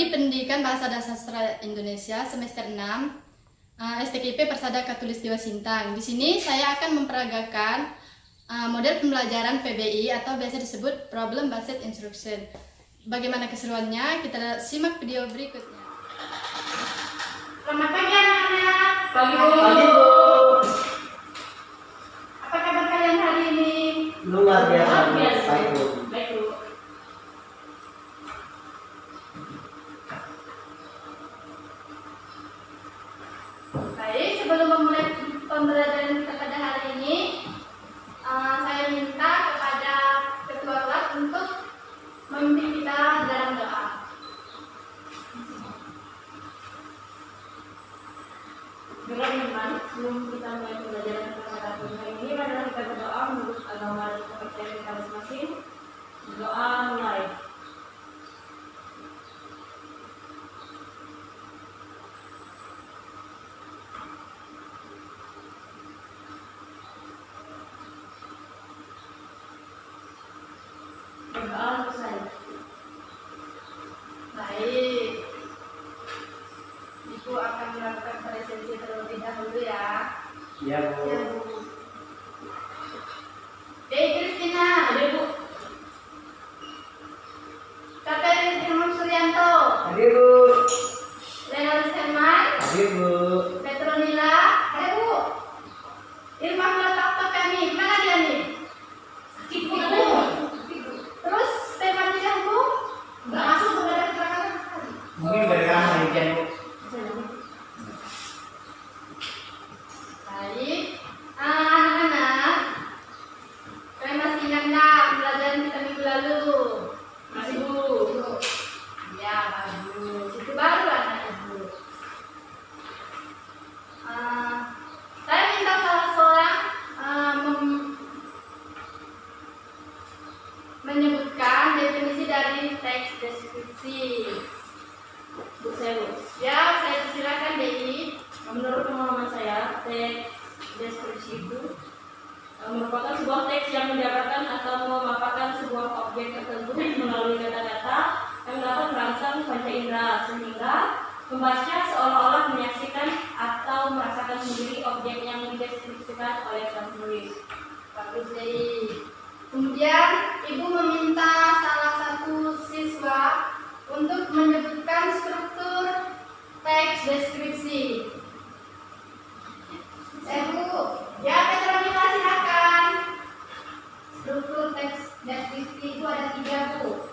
Prodi Pendidikan Bahasa dan Sastra Indonesia semester 6 STKIP Persada Khatulistiwa Sintang. Di sini saya akan memperagakan model pembelajaran PBI atau biasa disebut Problem Based Instruction. Bagaimana keseruannya? Kita simak video berikutnya. Selamat pagi anak-anak. Pagi Bu. Pagi Bu. Apa kabar kalian hari ini? Luar biasa. Baik Bu. Baik Bu. Baik, sebelum memulai pembelajaran kita pada hari ini, saya minta kepada ketua kelas untuk memimpin kita dalam doa. Teman-teman, sebelum kita mulai pembelajaran pada hari ini, marilah kita berdoa menurut agama dan kepercayaan kita masing-masing. Doa mulai. Berdoa selesai. Baik. Ibu akan melakukan presentasi terlebih dahulu ya. Iya Bu. Ya Bu. Kristina, ada Bu. Kakak Herman Suryanto, Hadir Bu. Leonard Herman, Hadir Bu. Petronila, ada Bu. Irfan Latapto kami, mana dia nih? Sakit Bu. Terus Stefan Bu, nggak masuk ke dalam keterangan sekali. Mungkin gara-gara penelitian Bu. Baik, anak-anak, kalian masih ingat nggak pelajaran kita minggu lalu? Masih Bu. Ya bagus. Itu baru anak Ibu. Saya minta salah seorang menyebutkan definisi dari teks deskripsi. Bu Sewu. Ya, saya silakan Dei. Menurut pemahaman saya, teks deskripsi itu merupakan sebuah teks yang menjabarkan atau memaparkan sebuah objek tertentu melalui kata-kata yang dapat merangsang panca indera, sehingga pembacanya seolah-olah menyaksikan atau merasakan sendiri objek yang dideskripsikan oleh sang penulis. Bagus Dei. Kemudian Ibu meminta salah satu siswa untuk menyebutkan struktur teks deskripsi. Bu, ya Petronila silakan. Struktur teks deskripsi itu ada 3 Bu.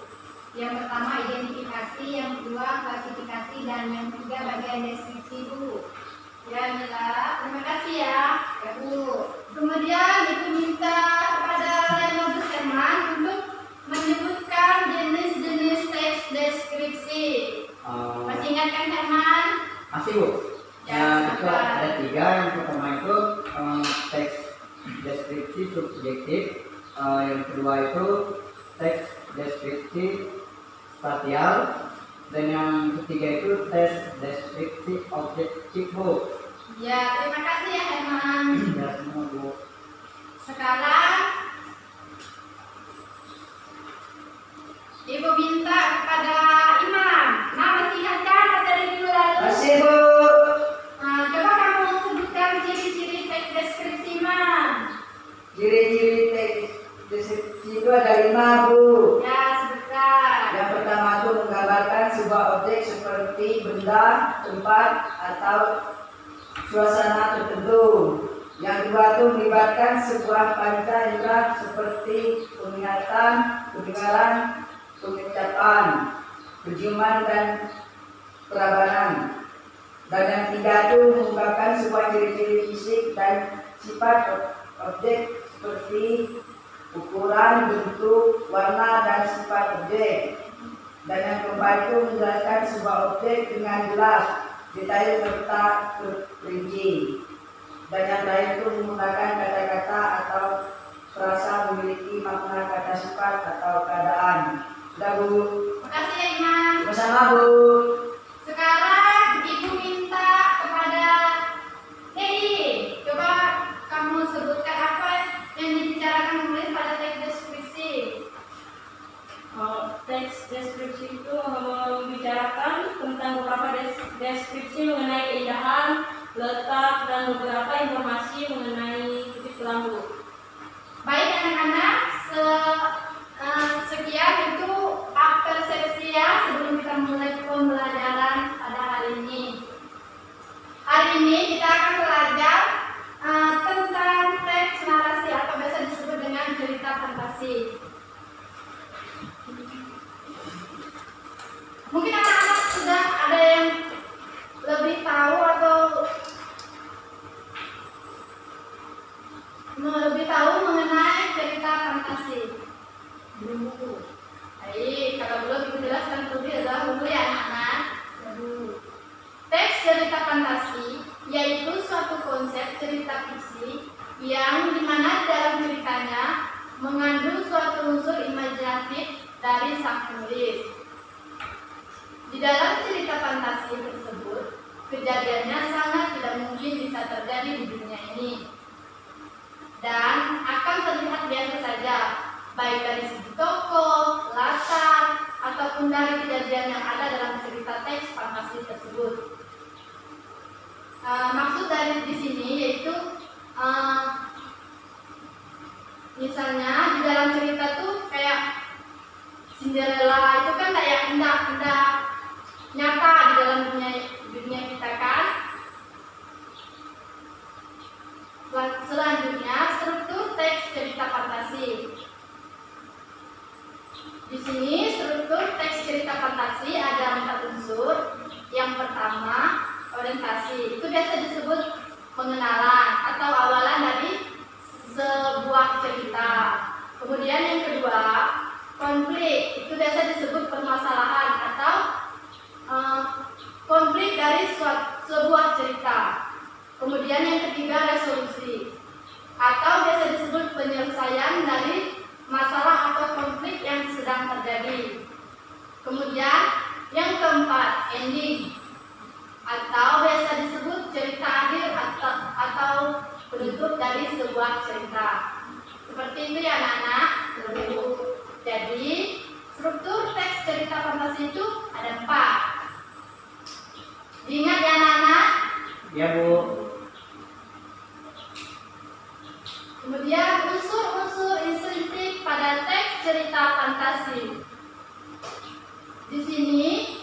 Yang pertama identifikasi, yang kedua klasifikasi, dan yang ketiga bagian deskripsi Bu. Ya Mila, terima kasih ya. Ya Bu. Kemudian Ibu minta kepada Leonard Herman untuk menyebutkan jenis-jenis teks deskripsi. Masih ingat kan Herman? Masih Bu. Ya, Itu ada 3. Yang pertama itu teks deskripsi subjektif. Yang kedua itu teks deskripsi spasial. Dan yang ketiga itu teks deskripsi objektif Bu. Ya, terima kasih ya Herman. Ya semua Bu. Sekarang Ibu minta kepada Imam. Nah, masih ingat kan materi minggu lalu? Masih Bu. Nah, coba kamu sebutkan ciri-ciri teks deskripsi Imam. Ciri-ciri teks deskripsi itu ada 5 Bu. Ya, sebutkan. Yang pertama itu menggambarkan sebuah objek seperti benda, tempat, atau suasana tertentu. Yang kedua itu melibatkan sebuah panca indera seperti penglihatan, pendengaran, penglihatan, penciuman, dan perabanan. Dan yang ketiga itu mengungkapkan sebuah ciri-ciri fisik dan sifat objek seperti ukuran, bentuk, warna, dan sifat objek. Dan yang keempat itu menjelaskan sebuah objek dengan jelas, detail, serta terperinci. Dan yang terakhir itu menggunakan kata-kata atau frasa memiliki makna kata sifat atau keadaan. Sudah Bu. Terima kasih ya Imam. Bersama Bu. Sekarang Ibu minta kepada Hei, coba kamu sebutkan apa yang dibicarakan menulis pada teks deskripsi. Teks deskripsi itu membicarakan letak, dan beberapa informasi mengenai titik kelambu. Baik anak-anak, sekian itu persepsi ya sebelum kita mulai pembelajaran pada hari ini. Hari ini kita akan belajar tentang teks narasi atau biasa disebut dengan cerita fantasi. Mungkin anak-anak sudah ada yang lebih tahu atau lebih tahu mengenai cerita fantasi. Belum buku. Baik, kalau belum ibu jelaskan lebih adalah buku ya anak-anak. Teks cerita fantasi yaitu suatu konsep cerita fiksi yang dimana dalam ceritanya mengandung suatu unsur imajinatif dari sang penulis. Di dalam cerita fantasi tersebut, kejadiannya sangat tidak mungkin bisa terjadi di dunia ini dan akan terlihat biasa saja, baik dari segi tokoh, latar, ataupun dari kejadian yang ada dalam cerita teks fantasi tersebut. Maksud dari di sini yaitu misalnya di dalam cerita tuh kayak Cinderella itu kan kayak enggak nyata di dalam dunia kita kan. Selanjutnya struktur teks cerita fantasi. Di sini struktur teks cerita fantasi ada 4 unsur. Yang pertama, orientasi. Itu biasa disebut pengenalan atau awalan dari sebuah cerita. Kemudian yang kedua, konflik. Itu biasa disebut permasalahan atau konflik dari sebuah cerita. Kemudian yang ketiga, resolusi atau biasa disebut penyelesaian dari masalah atau konflik yang sedang terjadi. Kemudian yang keempat, ending atau biasa disebut cerita akhir atau penutup dari sebuah cerita. Seperti itu ya anak-anak. Jadi struktur teks cerita fantasi itu ada 4. Diingat ya anak-anak? Ya Bu. Kemudian unsur-unsur instinktif pada teks cerita fantasi. Di sini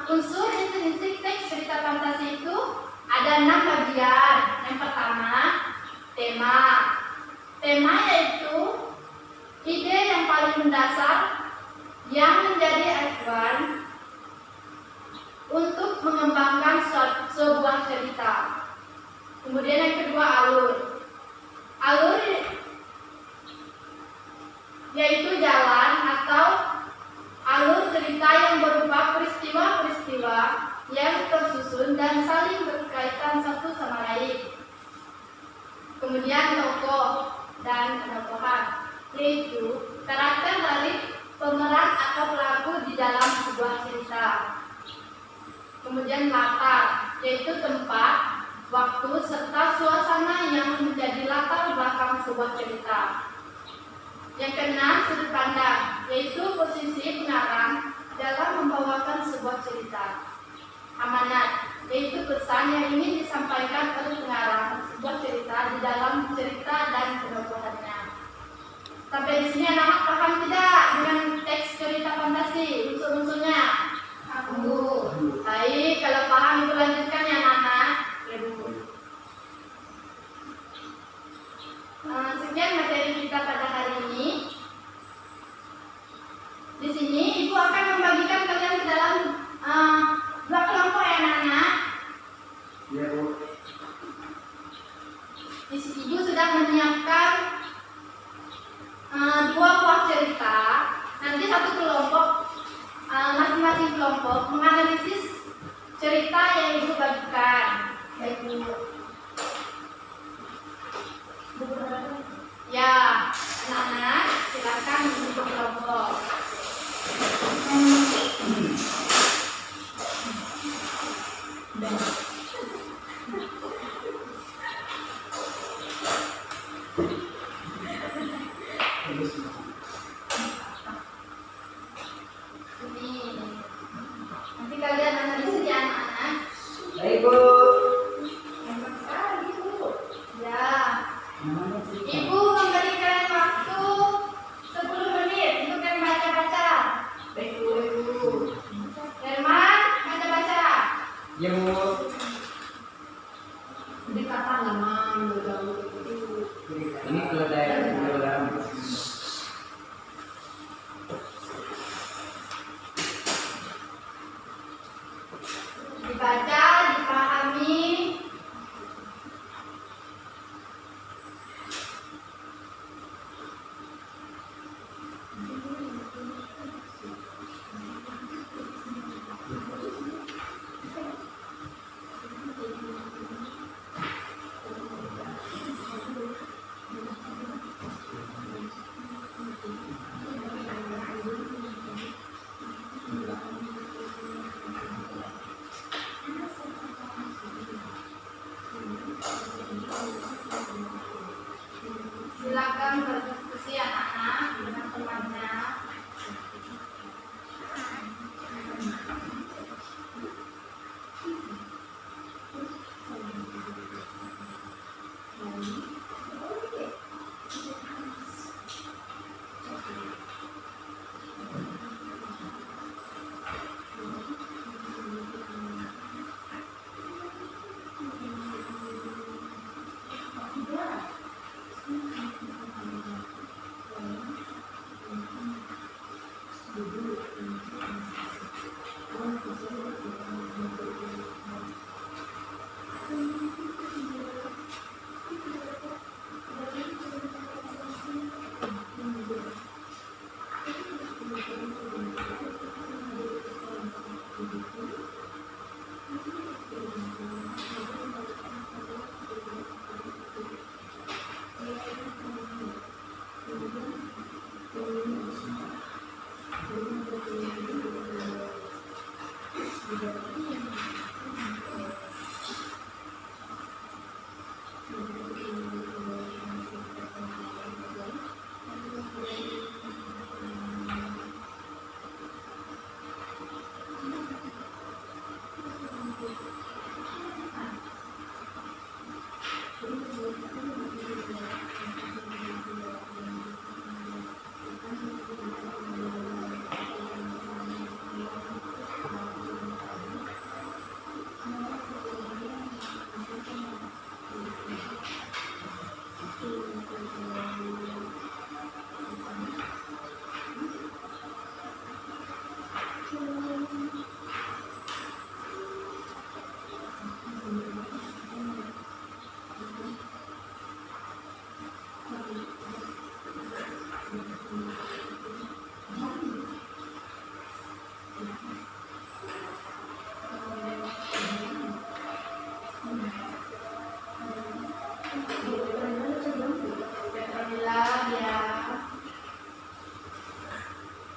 unsur instinktif teks cerita fantasi itu ada 6 bagian. Yang pertama, tema. Tema yaitu ide yang paling mendasar yang menjadi acuan untuk mengembangkan sebuah cerita. Kemudian yang kedua, alur. Alur yaitu jalan atau alur cerita yang berupa peristiwa-peristiwa yang tersusun dan saling berkaitan satu sama lain. Kemudian tokoh dan penokohan, yaitu karakter dari pemeran atau pelaku di dalam sebuah cerita. Kemudian latar, yaitu tempat, waktu, serta suasana yang menjadi latar belakang sebuah cerita. Yang keenam, sudut pandang, yaitu posisi pengarang dalam membawakan sebuah cerita. Amanat, yaitu pesan yang ingin disampaikan oleh pengarang sebuah cerita di dalam cerita dan penokohannya. Sampai di sini anak-anak paham tidak dengan teks cerita fantasi, unsur-unsurnya? Baik, kalau paham itu lanjutkan ya anak-anak. Sekian materi kita pada hari ini. Di sini ibu akan membagikan kalian ke dalam 2 kelompok ya anak-anak. Ya Bu. Ibu sudah menyiapkan 2 buah cerita. Nanti satu kelompok, masing-masing kelompok menganalisis cerita yang ibu bagikan. Baik Bu. Ya, anak-anak silakan untuk kelompok. Ini nanti kalian analisis ya anak-anak. Baik Bu. Pendekatan lemah, itu. Ini ke daerah Dibaca, dipahami. Silakan berdiskusi anak-anak dengan temannya.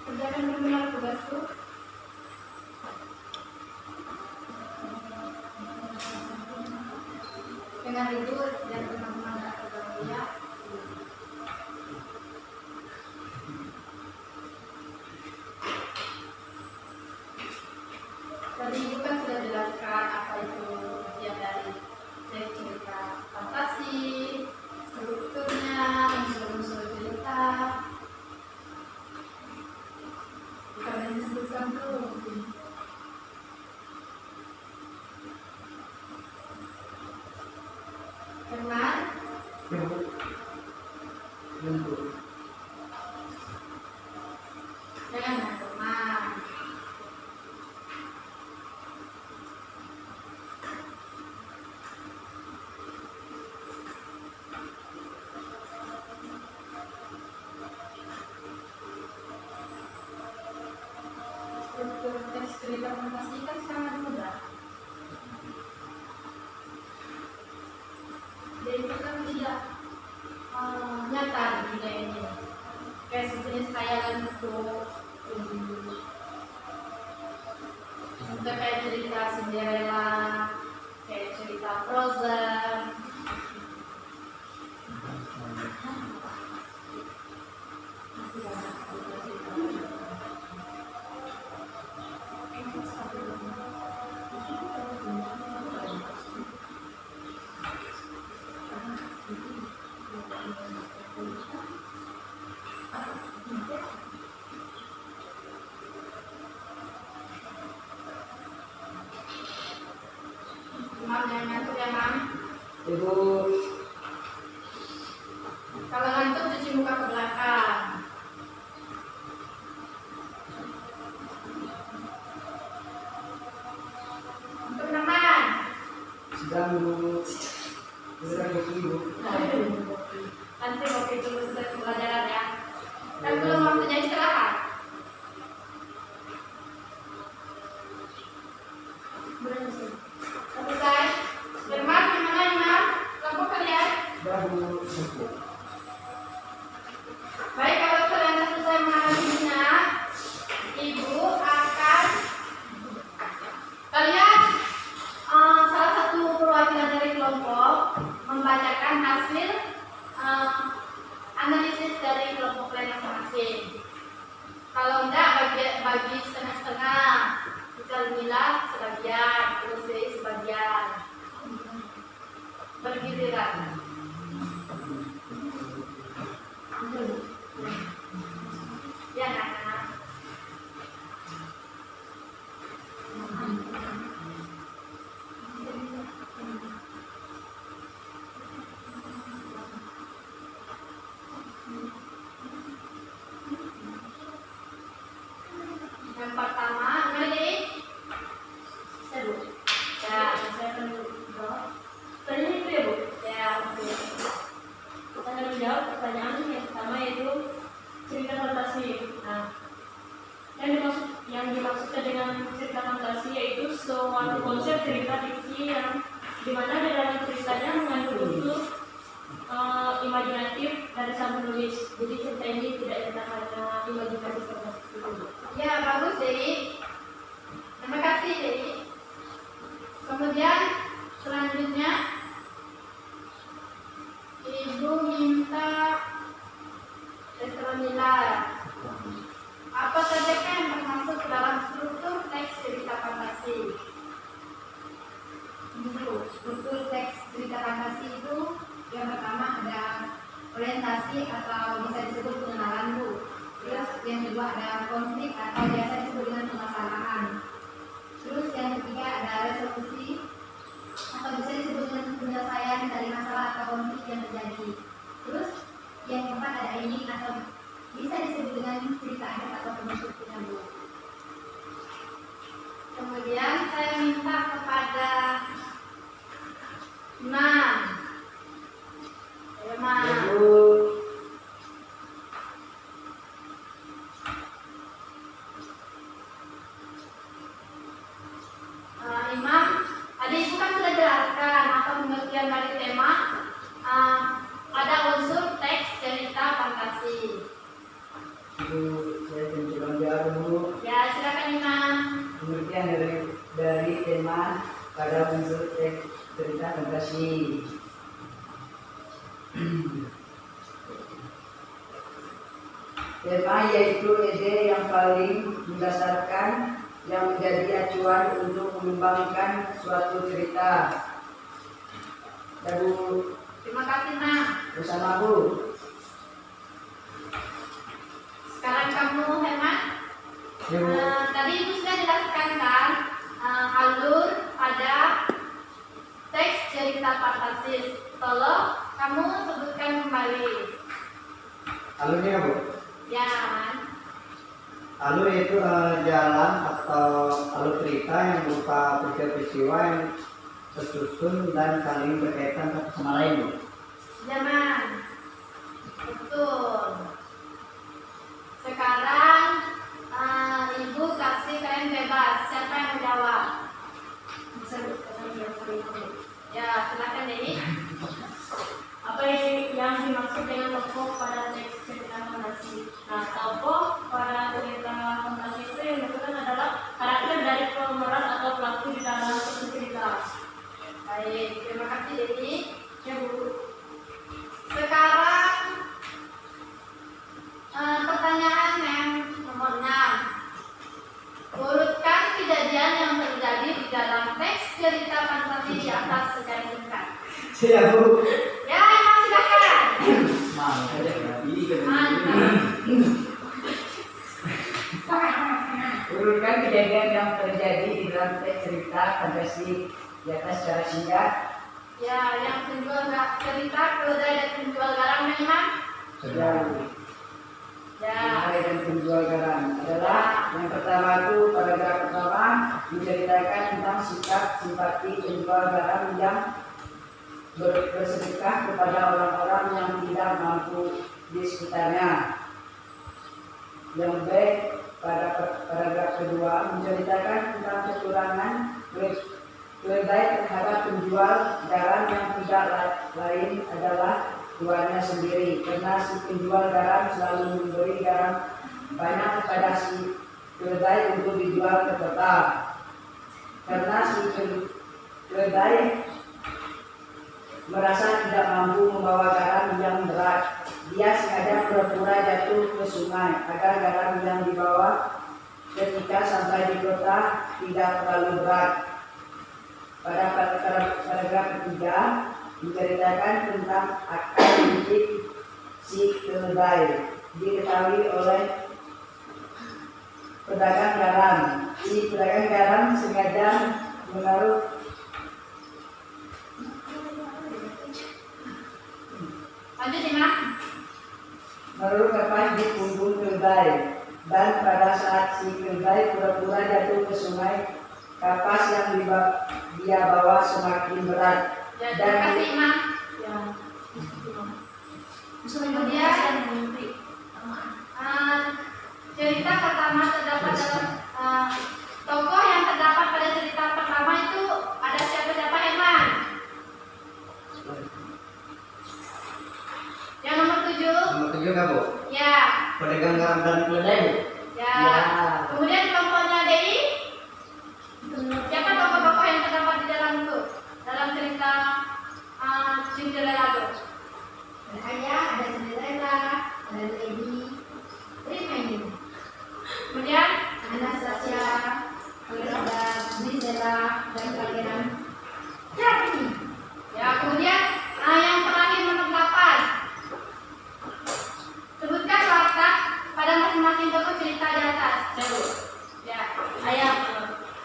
Kerjakan benar tugasku. Dengan itu dan teman-teman ya. Tadi ibu kan sudah jelaskan apa itu bagian dari cerita fantasi, strukturnya, unsur-unsur cerita. Bukan disebutkan tuh. Firman, jangan Firman. Struktur teks cerita fantasi kan sangat mudah. Dia itu kan tidak nyata di dunia ini. Kayak sejenis khayalan itu. Untuk kayak cerita Cinderella, kayak cerita Frozen. Mam, jangan ngantuk ya, Mam. Ibu. Kalau ngantuk cuci muka ke belakang. Untuk teman. Sedang Bu. Sedang Ibu. Nanti waktu itu sudah pembelajaran ya. Dan belum waktunya istirahat. Selesai. Firman, gimana Imam? Kelompok kalian? Sudah Bu. Baik, kalau kalian sudah selesai mengalaminya, Ibu akan kalian salah satu perwakilan dari kelompok membacakan hasil analisis dari kelompok kalian masing-masing. Kalau enggak bagi setengah-setengah, kita Mila sebagian, terus Dei sebagian, bergiliran. Ya, Nana. Yang pertama, ini saya Bu. Ya, saya akan jawab. Tanya itu ya Bu? Ya, oke. Kita akan menjawab pertanyaan yang pertama yaitu cerita fantasi. Nah, yang dimaksudkan dengan cerita fantasi yaitu suatu konsep cerita fiksi yang dimana di dalam ceritanya mengandung unsur imajinatif dari sang penulis. Jadi cerita ini tidak tentang hanya imajinasi seperti itu. Ya, bagus Dewi. Terima kasih Dewi. Kemudian selanjutnya Ibu minta Mila. Apa saja yang termasuk dalam struktur teks cerita fantasi? Struktur teks cerita fantasi itu yang pertama ada orientasi atau bisa disebut pengenalan Bu. Terus yang kedua ada konflik atau biasa disebut dengan permasalahan. Terus yang ketiga ada resolusi atau bisa disebut dengan penyelesaian dari masalah atau konflik yang terjadi. Terus yang keempat ada ending atau bisa disebut dengan cerita akhir atau penutup Bu. Kemudian saya minta kepada Imam. Ibu. Imam, tadi Ibu kan sudah jelaskan apa pengertian dari tema ada unsur teks cerita fantasi. Ibu, saya mencoba menjawab Bu. Ya, silakan Imam. Pengertian dari tema pada unsur teks cerita fantasi. Tema yaitu ide yang paling mendasarkan yang menjadi acuan untuk mengembangkan suatu cerita. Ya Bu, Terima kasih Mam. bersama Bu. Sekarang kamu Herman. Ya Bu. Tadi Ibu sudah jelaskan kan alur pada teks cerita fantasi. Tolong kamu sebutkan kembali. Alurnya Bu. Ya, Man. Alur itu jalan atau alur cerita yang berupa peristiwa yang tersusun dan saling berkaitan satu sama lain Bu. Zaman. Betul. Sekarang Ibu kasih kalian bebas. Siapa yang menjawab? Ya, silakan Dewi. Apa yang dimaksud dengan tokoh pada teks cerita fantasi? Nah, tokoh pada cerita fantasi itu yang dimaksudkan adalah karakter dari pemeran atau pelaku di dalam suatu cerita. Baik, terima kasih Dewi. Ya Bu. Sekarang pertanyaan yang nomor 6. Urutkan kejadian yang terjadi di dalam teks cerita fantasi di atas secara singkat. Siap Bu. Ya, Imam silakan. Mantap. Urutkan kejadian yang terjadi di dalam teks cerita fantasi di atas secara singkat. Ya, yang penjual cerita keledai dan penjual garam memang. Sedang. Ya. Keledai dan penjual garam adalah yang pertama itu paragraf pertama menceritakan tentang sikap simpati penjual garam yang bersedekah kepada orang-orang yang tidak mampu di sekitarnya. Yang B, pada paragraf kedua menceritakan tentang kekurangan keledai terhadap penjual garam yang tidak lain adalah tuannya sendiri, karena si penjual garam selalu memberi garam banyak kepada si keledai untuk dijual ke kota. Karena si keledai merasa tidak mampu membawa garam yang berat, dia sengaja pura-pura jatuh ke sungai agar garam yang dibawa ketika sampai di kota tidak terlalu berat. Pada paragraf ketiga menceritakan tentang akal didik si keledai. Diketahui oleh pedagang garam, si pedagang garam sengaja menaruh kapas di punggung keledai, dan pada saat si keledai pura-pura jatuh ke sungai, kapas yang dia bawa semakin berat. Ya, Dan terima kasih, Imam. Ya. Kemudian cerita pertama terdapat dalam tokoh yang terdapat pada cerita pertama itu ada siapa-siapa, Herman? Yang nomor 7. Nomor 7 nggak Bu? Ya. Pedagang garam dan keledai Bu? Ya. Ya. Kemudian kelompoknya DI. Siapa tokoh-tokoh yang terdapat di dalam itu? Dalam cerita Cinderella itu? Ada Ayah, ada Cinderella, ada Lady, terima ini. Kemudian Anastasia, kemudian ada Gisela dan kalian. Siapa ini? ya, kemudian yang terakhir nomor 8. Sebutkan watak pada masing-masing tokoh cerita di atas. Ya. Ayah,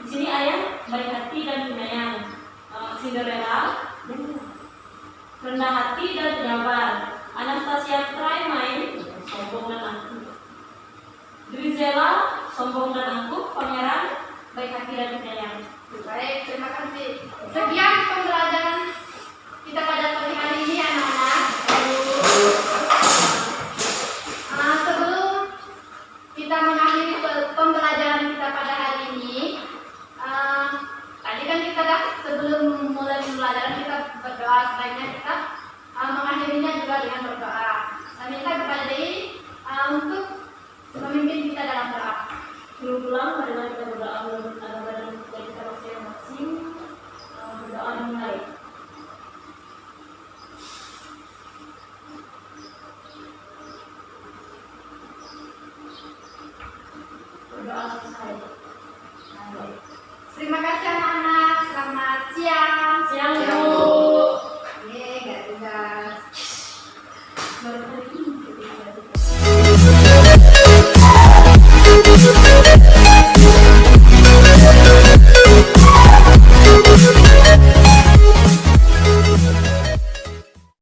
di sini ayah baik hati dan penyayang. Cinderella rendah hati dan penyabar. Anastasia try main, sombong dan angkuh. Gisela sombong dan angkuh. Pangeran baik hati dan penyayang. Baik, terima kasih. Sekian pembelajaran kita pada sore hari ini, anak-anak. Sebelum kita mengakhiri pembelajaran kita pada hari ini, tadi kan kita sebelum mulai pembelajaran kita berdoa, sebaiknya kita mengakhirinya juga dengan berdoa. Saya minta kepada Dei untuk memimpin kita dalam doa. Sebelum pulang, marilah kita berdoa.